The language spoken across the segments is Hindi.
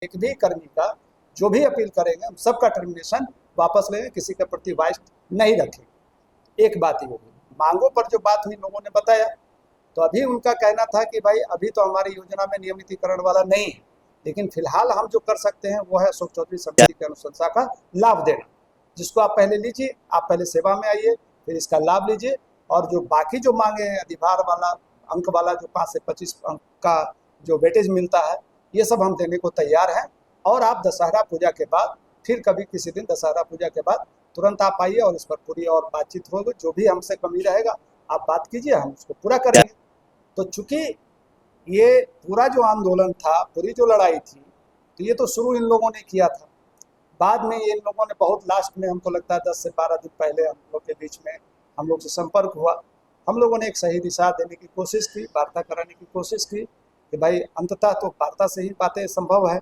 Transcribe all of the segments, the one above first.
एक भी कर्मी का जो भी अपील करेंगे हम सबका टर्मिनेशन वापस लेंगे, किसी के प्रति वाइस नहीं रखेंगे। एक बात ही होगी। मांगों पर जो बात हुई लोगों ने बताया, तो अभी उनका कहना था कि भाई अभी तो हमारी योजना में नियमितीकरण वाला नहीं है, लेकिन फिलहाल हम जो कर सकते हैं वो है अशोक चौधरी समिति की अनुशंसा का लाभ देना, जिसको आप पहले लीजिए, आप पहले सेवा में आइए, फिर इसका लाभ लीजिए। और जो बाकी जो मांगे हैं, अधिभार वाला, अंक वाला, जो 5 से 25 अंक का जो वेटेज मिलता है, ये सब हम देने को तैयार हैं। और आप दशहरा पूजा के बाद, फिर कभी किसी दिन दशहरा पूजा के बाद तुरंत आप आइए और इस पर पूरी और बातचीत होगी। जो भी हमसे कमी रहेगा आप बात कीजिए, हम उसको पूरा करेंगे। तो चूंकि ये पूरा जो आंदोलन था, पूरी जो लड़ाई थी, तो ये तो शुरू इन लोगों ने किया था। बाद में ये इन लोगों ने बहुत लास्ट में, हमको लगता है 10 से 12 दिन पहले हम लोग के बीच में हम लोग से संपर्क हुआ। हम लोगों ने एक सही दिशा देने की कोशिश की, वार्ता कराने की कोशिश की कि भाई अंततः तो वार्ता से ही बातें संभव है।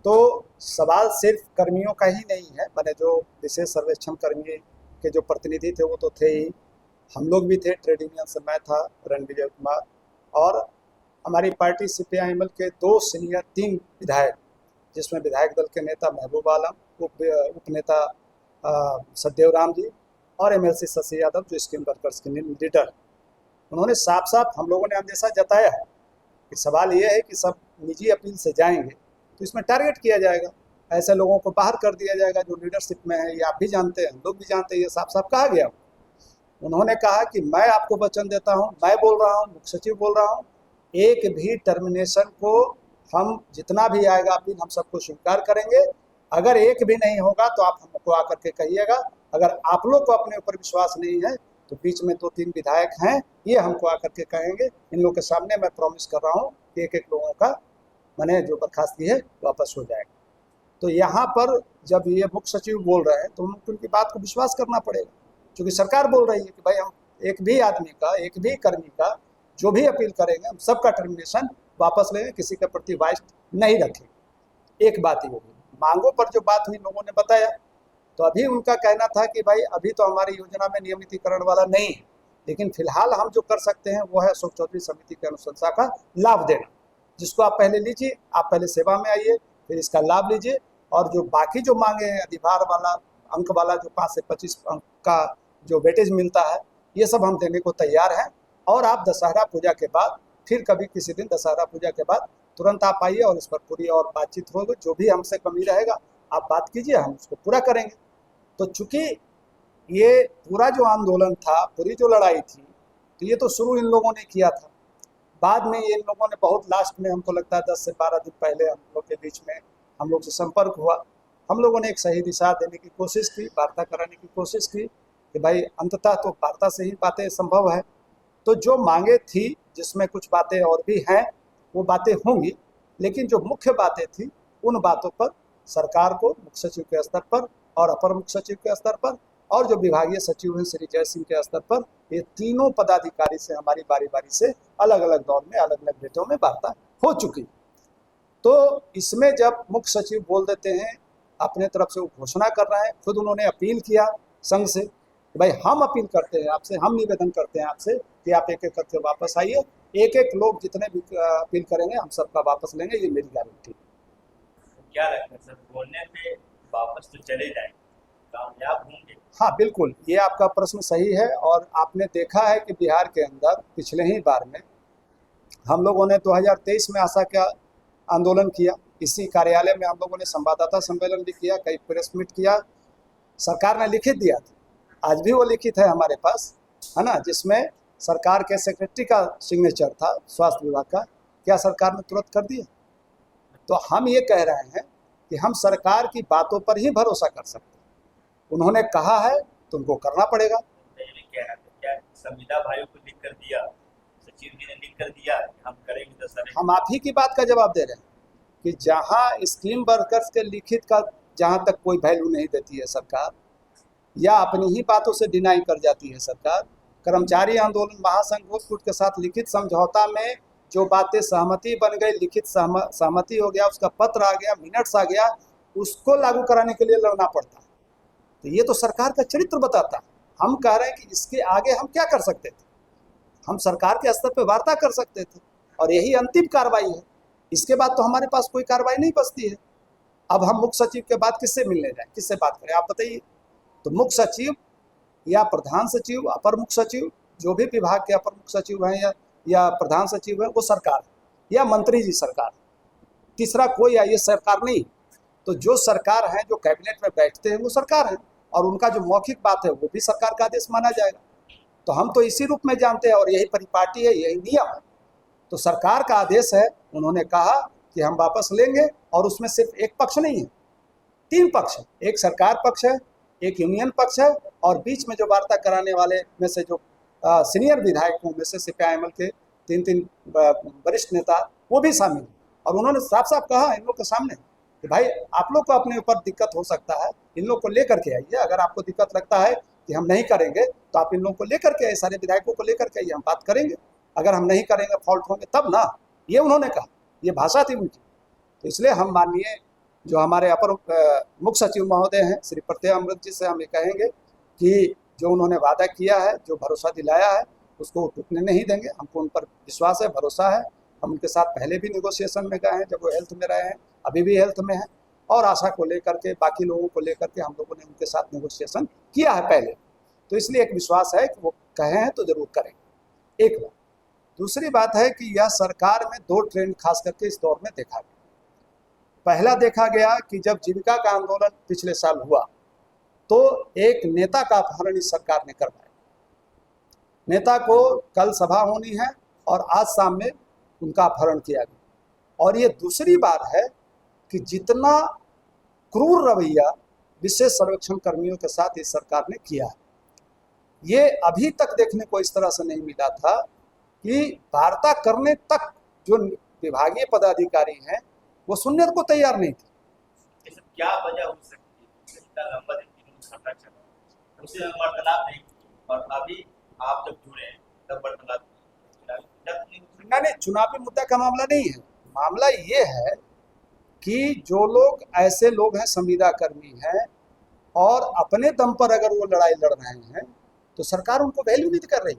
तो सवाल सिर्फ कर्मियों का ही नहीं है, मैंने जो विशेष सर्वेक्षण कर्मी के जो प्रतिनिधि थे वो तो थे ही, हम लोग भी थे, ट्रेड यूनियन से मैं था, रणविजय कुमार, और हमारी पार्टी CPI-ML के 2 सीनियर 3 विधायक, जिसमें विधायक दल के नेता महबूब आलम, उप नेता सतदेव राम जी, और MLC शशि यादव जो स्कीम वर्कर्स के लीडर। उन्होंने साफ साफ हम लोगों ने अंदेशा जताया है कि सवाल ये है कि सब निजी अपील से जाएंगे तो इसमें टारगेट किया जाएगा, ऐसे लोगों को बाहर कर दिया जाएगा जो लीडरशिप में है। ये आप भी जानते हैं, हम लोग भी जानते हैं, ये साफ साफ कहा गया। उन्होंने कहा कि मैं आपको वचन देता हूं, मैं बोल रहा हूं, मुख्य सचिव बोल रहा हूं, एक भी टर्मिनेशन को हम, जितना भी आएगा अपील, हम सबको स्वीकार करेंगे। अगर एक भी नहीं होगा तो आप हमको आकर के कहिएगा। अगर आप लोग को अपने ऊपर विश्वास नहीं है तो बीच में 2-3 विधायक हैं, ये हमको आकर के कहेंगे। इन लोगों के सामने मैं प्रॉमिस कर रहा हूँ कि एक एक लोगों का मैंने जो बर्खास्तगी है वापस हो जाएगा। तो यहाँ पर जब ये मुख्य सचिव बोल रहे हैं तो उनको उनकी बात को विश्वास करना पड़ेगा, क्योंकि सरकार बोल रही है कि भाई हम एक भी आदमी का, एक भी कर्मी का जो भी अपील करेंगे हम सबका टर्मिनेशन वापस लेंगे, किसी के प्रति वाइस नहीं रखेंगे। एक बात ही होगी। मांगों पर जो बात हुई लोगों ने बताया, तो अभी उनका कहना था कि भाई अभी तो हमारी योजना में नियमितीकरण वाला नहीं है, लेकिन फिलहाल हम जो कर सकते हैं वो है अशोक चौधरी समिति की अनुशंसा का लाभ देना, जिसको आप पहले लीजिए, आप पहले सेवा में आइए, फिर इसका लाभ लीजिए। और जो बाकी जो मांगे हैं, अधिभार वाला, अंक वाला, जो 5 से 25 अंक का जो वेटेज मिलता है, ये सब हम देने को तैयार हैं। और आप दशहरा पूजा के बाद, फिर कभी किसी दिन दशहरा पूजा के बाद तुरंत आप आइए और इस पर पूरी और बातचीत होगी। जो भी हमसे कमी रहेगा आप बात कीजिए, हम उसको पूरा करेंगे। तो चूंकि ये पूरा जो आंदोलन था, पूरी जो लड़ाई थी, तो ये तो शुरू इन लोगों ने किया था। बाद में ये इन लोगों ने बहुत लास्ट में, हमको लगता है 10 से 12 दिन पहले हम लोग के बीच में हम लोग से संपर्क हुआ। हम लोगों ने एक सही दिशा देने की कोशिश की, वार्ता कराने की कोशिश की कि भाई अंततः तो वार्ता से ही बातें संभव है। तो जो मांगे थी, जिसमें कुछ बातें और भी हैं, वो बातें होंगी, लेकिन जो मुख्य बातें थी उन बातों पर सरकार को मुख्य सचिव के स्तर पर और अपर मुख्य सचिव के स्तर पर और जो विभागीय सचिव हैं श्री जय सिंह के स्तर पर, ये तीनों पदाधिकारी से हमारी बारी बारी से अलग अलग दौर में, अलग अलग डेटों में वार्ता हो चुकी। तो इसमें जब मुख्य सचिव बोल देते हैं, अपने तरफ से वो घोषणा कर रहे हैं, खुद उन्होंने अपील किया संघ से कि भाई हम अपील करते हैं आपसे, हम निवेदन करते हैं आपसे कि आप एक एक करके वापस आइए, एक एक लोग जितने भी अपील करेंगे हम सबका वापस लेंगे, ये मेरी गारंटी। क्या लगता है सर, बोलने पे वापस तो चले जाएंगे, कामयाब होंगे? हाँ बिल्कुल, ये आपका प्रश्न सही है। और आपने देखा है कि बिहार के अंदर पिछले ही बार में हम लोगों ने 2023 में आशा का आंदोलन किया, इसी कार्यालय में हम लोगों ने संवाददाता सम्मेलन भी किया, कई प्रेस मीट किया, सरकार ने लिखित दिया था, आज भी वो लिखित है हमारे पास, है ना, जिसमें सरकार के सेक्रेटरी का सिग्नेचर था, स्वास्थ्य विभाग का। क्या सरकार ने तुरंत कर दिया? तो हम ये कह रहे हैं कि हम सरकार की बातों पर ही भरोसा कर सकते हैं। उन्होंने कहा है तो उनको करना पड़ेगा। क्या संविदा भाइयों को लिख कर दिया, सचिव जी ने लिख कर दिया कि हम करेंगे दशहरे? हम आप ही की बात का जवाब दे रहे हैं कि जहां स्कीम वर्कर्स के लिखित का जहां तक कोई वैल्यू नहीं देती है सरकार, या अपनी ही बातों से डिनाई कर जाती है सरकार। कर्मचारी आंदोलन महासंघ घोषपुर के साथ लिखित समझौता में जो बातें सहमति बन गई, लिखित सहमति हो गया, उसका पत्र आ गया, मिनट्स आ गया, उसको लागू कराने के लिए लड़ना पड़ता है। तो ये तो सरकार का चरित्र बताता है। हम कह रहे हैं कि इसके आगे हम क्या कर सकते थे। हम सरकार के स्तर पर वार्ता कर सकते थे और यही अंतिम कार्रवाई है। इसके बाद तो हमारे पास कोई कार्रवाई नहीं बचती है। अब हम मुख्य सचिव के बाद किससे मिलने जाएं, किससे बात करें, आप बताइए। तो मुख्य सचिव या प्रधान सचिव, अपर मुख्य सचिव, जो भी विभाग के अपर मुख्य सचिव हैं या प्रधान सचिव हैं, वो सरकार या मंत्री जी सरकार, तीसरा कोई ये सरकार नहीं। तो जो सरकार है, जो कैबिनेट में बैठते हैं, वो सरकार है और उनका जो मौखिक बात है वो भी सरकार का आदेश माना जाएगा। तो हम तो इसी रूप में जानते हैं और यही परिपाटी है, यही नियम है। तो सरकार का आदेश है, उन्होंने कहा कि हम वापस लेंगे और उसमें सिर्फ एक पक्ष नहीं है, 3 पक्ष है। एक सरकार पक्ष है, एक यूनियन पक्ष है और बीच में जो वार्ता कराने वाले में से जो सीनियर विधायकों में से सीपीआईएमएल के 3 वरिष्ठ नेता वो भी शामिल हैं। और उन्होंने साफ साफ कहा इन लोग के सामने कि भाई आप लोग को अपने ऊपर दिक्कत हो सकता है, इन लोग को लेकर के आइए। अगर आपको दिक्कत लगता है कि हम नहीं करेंगे तो आप इन लोगों को लेकर के आइए, सारे विधायकों को लेकर के आइए, हम बात करेंगे। अगर हम नहीं करेंगे, फॉल्ट होंगे तब ना, ये उन्होंने कहा, ये भाषा थी उनकी। तो इसलिए हम माननीय जो हमारे अपर मुख्य सचिव महोदय हैं श्री प्रत्यय अमृत जी से हम ये कहेंगे कि जो उन्होंने वादा किया है, जो भरोसा दिलाया है, उसको टूटने नहीं देंगे। हमको उन पर विश्वास है, भरोसा है। हम उनके साथ पहले भी नेगोशिएशन में गए हैं जब वो हेल्थ में रहे हैं, अभी भी हेल्थ में हैं और आशा को लेकर के, बाकी लोगों को लेकर के हम लोगों ने उनके साथ नेगोशिएशन किया है पहले। तो इसलिए एक विश्वास है कि वो कहे हैं तो जरूर करेंगे। एक बात। दूसरी बात है कि यह सरकार में 2 ट्रेंड खास करके इस दौर में देखा गया। पहला देखा गया कि जब जीविका का आंदोलन पिछले साल हुआ तो एक नेता का अपहरण इस सरकार ने करवाया। नेता को कल सभा होनी है और आज शाम में उनका अपहरण किया गया। और ये दूसरी बार है कि जितना क्रूर रवैया विशेष सर्वेक्षण कर्मियों के साथ इस सरकार ने किया है, ये अभी तक देखने को इस तरह से नहीं मिला था कि वार्ता करने तक जो विभागीय पदाधिकारी हैं वो सुनने को तैयार नहीं थे। क्या वजह हो सकती है? इतना लंबा दिन संरक्षण उससे वार्तालाप नहीं और अभी आप जब जुड़े हैं तब वार्तालाप नहीं, चुनावी मुद्दा का मामला नहीं है। मामला ये है कि जो लोग ऐसे लोग हैं, संविदा कर्मी हैं और अपने दम पर अगर वो लड़ाई लड़ रहे हैं तो सरकार उनको वैल्यू नहीं कर रही।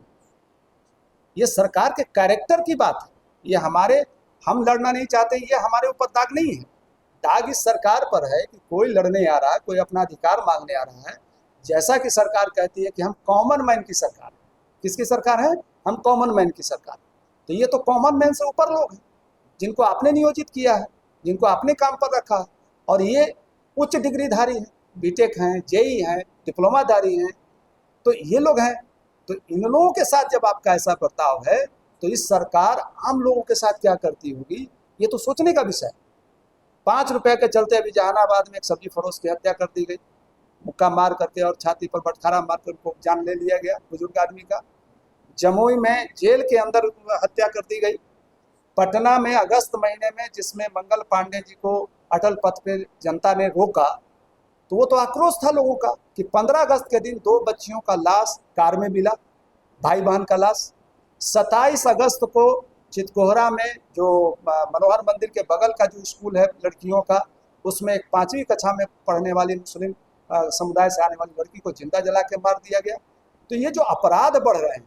ये सरकार के कैरेक्टर की बात है। ये हम लड़ना नहीं चाहते, ये हमारे ऊपर दाग नहीं है। दाग इस सरकार पर है कि कोई लड़ने आ रहा है, कोई अपना अधिकार मांगने आ रहा है। जैसा कि सरकार कहती है कि हम कॉमन मैन की सरकार है। किसकी सरकार है? हम कॉमन मैन की सरकार। तो ये तो कॉमन मैन से ऊपर लोग हैं जिनको आपने नियोजित किया है, जिनको आपने काम पर रखा है और ये उच्च डिग्रीधारी हैं, बीटेक हैं, जेई हैं, डिप्लोमाधारी हैं, तो ये लोग हैं। तो इन लोगों के साथ जब आपका ऐसा बर्ताव है तो इस सरकार आम लोगों के साथ क्या करती होगी, ये तो सोचने का विषय है। 5 रुपए के चलते अभी जहानाबाद में एक सब्जी फरोश की हत्या कर दी गई, मुक्का मार करके और छाती पर बटखारा मार कर उनको जान ले लिया गया, बुजुर्ग आदमी का। जमुई में जेल के अंदर हत्या कर दी गई। पटना में अगस्त महीने में जिसमें मंगल पांडे जी को अटल पथ पे जनता ने रोका, तो वो तो आक्रोश था लोगों का कि 15 अगस्त के दिन 2 बच्चियों का लाश कार में मिला, भाई बहन का लाश। 27 अगस्त को चितकोहरा में जो मनोहर मंदिर के बगल का जो स्कूल है लड़कियों का, उसमें एक 5वीं कक्षा में पढ़ने वाली मुस्लिम समुदाय से आने वाली लड़की को जिंदा जला के मार दिया गया। तो ये जो अपराध बढ़ रहे हैं,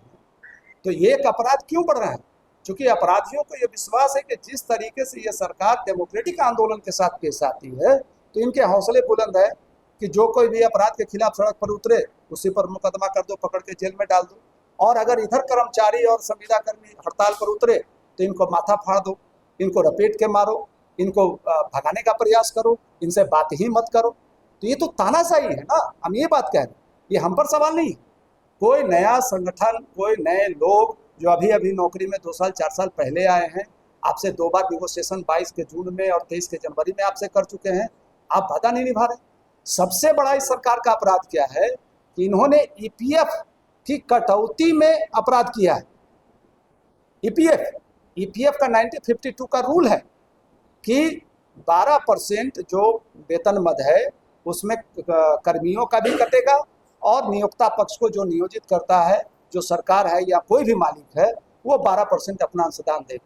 तो ये एक अपराध क्यों बढ़ रहे हैं? क्योंकि अपराधियों को ये विश्वास है कि जिस तरीके से ये सरकार डेमोक्रेटिक आंदोलन के साथ पेश आती है तो इनके हौसले बुलंद है कि जो कोई भी अपराध के खिलाफ सड़क पर उतरे उसी पर मुकदमा कर दो, पकड़ के जेल में डाल दो। और अगर इधर कर्मचारी और संविदा कर्मी हड़ताल पर उतरे तो इनको माथा फाड़ दो, इनको रपेट के मारो, इनको भगाने का प्रयास करो, इनसे बात ही मत करो। तो ये तो तानाशाही है ना, हम ये बात कह रहे हैं, ये हम पर सवाल नहीं। कोई नया संगठन, कोई नए लोग जो अभी अभी नौकरी में 2 साल 4 साल पहले आए हैं, आपसे 2 बार निगोशिएशन 22 के जून में और 23 के जनवरी में आपसे कर चुके हैं, आप वादा नहीं निभा रहे। सबसे बड़ा इस सरकार का अपराध क्या है कि इन्होंने ईपीएफ की कटौती में अपराध किया है। ईपीएफ का 1952 का रूल है कि 12% जो वेतन मद है उसमें कर्मियों का भी कटेगा और नियोक्ता पक्ष को जो नियोजित करता है, जो सरकार है या कोई भी मालिक है, वो 12% अपना अंशदान देगा।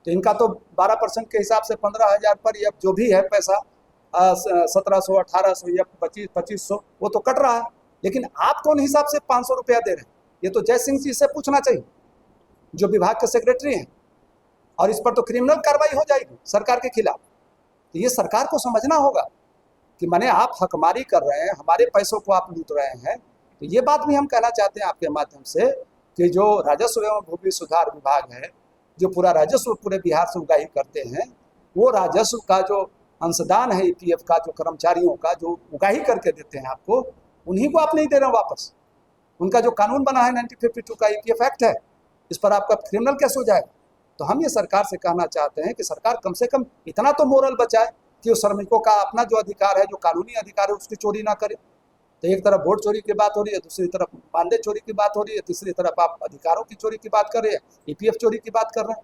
तो इनका तो 12% के हिसाब से 15,000 पर या जो भी है पैसा 1700, 1800 या 2500 वो तो कट रहा है। लेकिन आप कौन हिसाब से 500 रुपया दे रहे हैं? ये तो जय सिंह जी से पूछना चाहिए, जो विभाग के सेक्रेटरी हैं। और इस पर तो क्रिमिनल कार्रवाई हो जाएगी सरकार के खिलाफ। तो ये सरकार को समझना होगा कि माने आप हकमारी कर रहे हैं, हमारे पैसों को आप लूट रहे हैं। तो ये बात भी हम कहना चाहते हैं आपके माध्यम से कि जो राजस्व एवं भूमि सुधार विभाग है, जो पूरा राजस्व पूरे बिहार से उगाही करते हैं, वो राजस्व का जो अंशदान है ईपीएफ का, जो कर्मचारियों का जो उगाही करके देते हैं आपको, उन्हीं को आप नहीं दे रहे हो वापस। उनका जो कानून बना है 1952 का ईपीएफ एक्ट है, इस पर आपका क्रिमिनल केस हो जाएगा। तो हम ये सरकार से कहना चाहते हैं कि सरकार कम से कम इतना तो मोरल बचाए कि उस श्रमिकों का अपना जो अधिकार है, जो कानूनी अधिकार है, उसकी चोरी ना करे। तो एक तरफ वोट चोरी की बात हो रही है, दूसरी तरफ मानदेय चोरी की बात हो रही है, तीसरी तरफ आप अधिकारों की चोरी की बात कर रहे हैं, ईपीएफ चोरी की बात कर रहे हैं।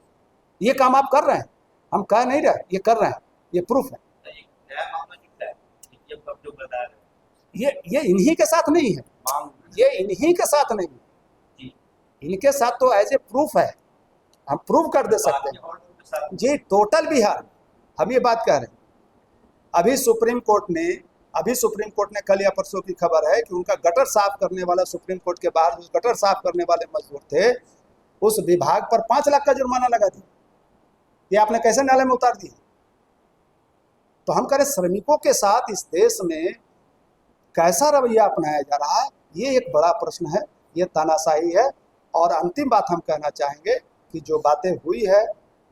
ये काम आप कर रहे हैं, हम कह नहीं रहे, ये कर रहे हैं, ये प्रूफ है। ये इन्हीं के साथ नहीं है, ये इन्हीं के साथ नहीं है, इनके साथ तो एज ए प्रूफ है, हम प्रूव कर दे सकते हैं जी। टोटल बिहार हम ये बात कह रहे हैं। अभी सुप्रीम कोर्ट ने कल या परसों की खबर है कि उनका गटर साफ करने वाला, सुप्रीम कोर्ट के बाहर उस गटर साफ करने वाले मजदूर थे, उस विभाग पर 5 लाख का जुर्माना लगा दिया। ये आपने कैसे नाले में उतार दिया? तो हम कह रहे श्रमिकों के साथ इस देश में कैसा रवैया अपनाया जा रहा है, ये एक बड़ा प्रश्न है, ये तानाशाही है। और अंतिम बात हम कहना चाहेंगे कि जो बातें हुई है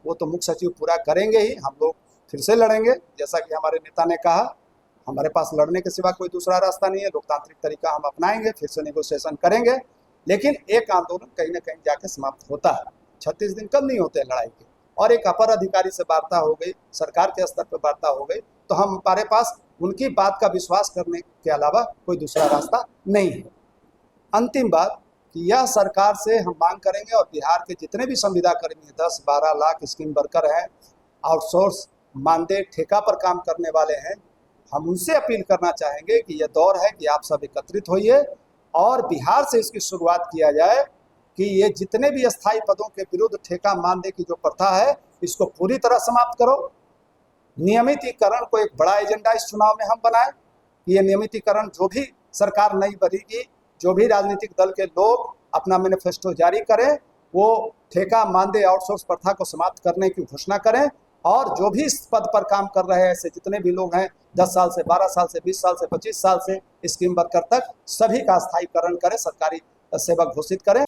वो तो मुख्य सचिव पूरा करेंगे ही, हम लोग फिर से लड़ेंगे। जैसा कि हमारे नेता ने कहा, हमारे पास लड़ने के सिवा कोई दूसरा रास्ता नहीं है, लोकतांत्रिक तरीका हम अपनाएंगे, फिर से नेगोशिएशन करेंगे। लेकिन एक आंदोलन कहीं ना कहीं जाके समाप्त होता है, 36 दिन कम नहीं होते लड़ाई के। और एक अपर अधिकारी से वार्ता हो गई, सरकार के स्तर पर वार्ता हो गई, तो हमारे पास उनकी बात का विश्वास करने के अलावा कोई दूसरा रास्ता नहीं है। अंतिम बात कि यह सरकार से हम मांग करेंगे, और बिहार के जितने भी संविदा कर्मी 10-12 लाख स्कीम वर्कर हैं, आउटसोर्स मानदेय ठेका पर काम करने वाले हैं, हम उनसे अपील करना चाहेंगे कि यह दौर है कि आप सब एकत्रित होइए और बिहार से इसकी शुरुआत किया जाए कि ये जितने भी अस्थायी पदों के विरुद्ध ठेका मानदेय की जो प्रथा है, इसको पूरी तरह समाप्त करो। नियमितीकरण को एक बड़ा एजेंडा इस चुनाव में हम बनाएं। ये नियमितीकरण जो भी सरकार नई बनेगी, जो भी राजनीतिक दल के लोग अपना मैनिफेस्टो जारी करें, वो ठेका मानदेय आउटसोर्स प्रथा को समाप्त करने की घोषणा करें। और जो भी इस पद पर काम कर रहे हैं, ऐसे जितने भी लोग हैं 10 साल से, 12 साल से, 20 साल से, 25 साल से स्कीम वर्कर तक, सभी का स्थायीकरण करें, सरकारी सेवक घोषित करें।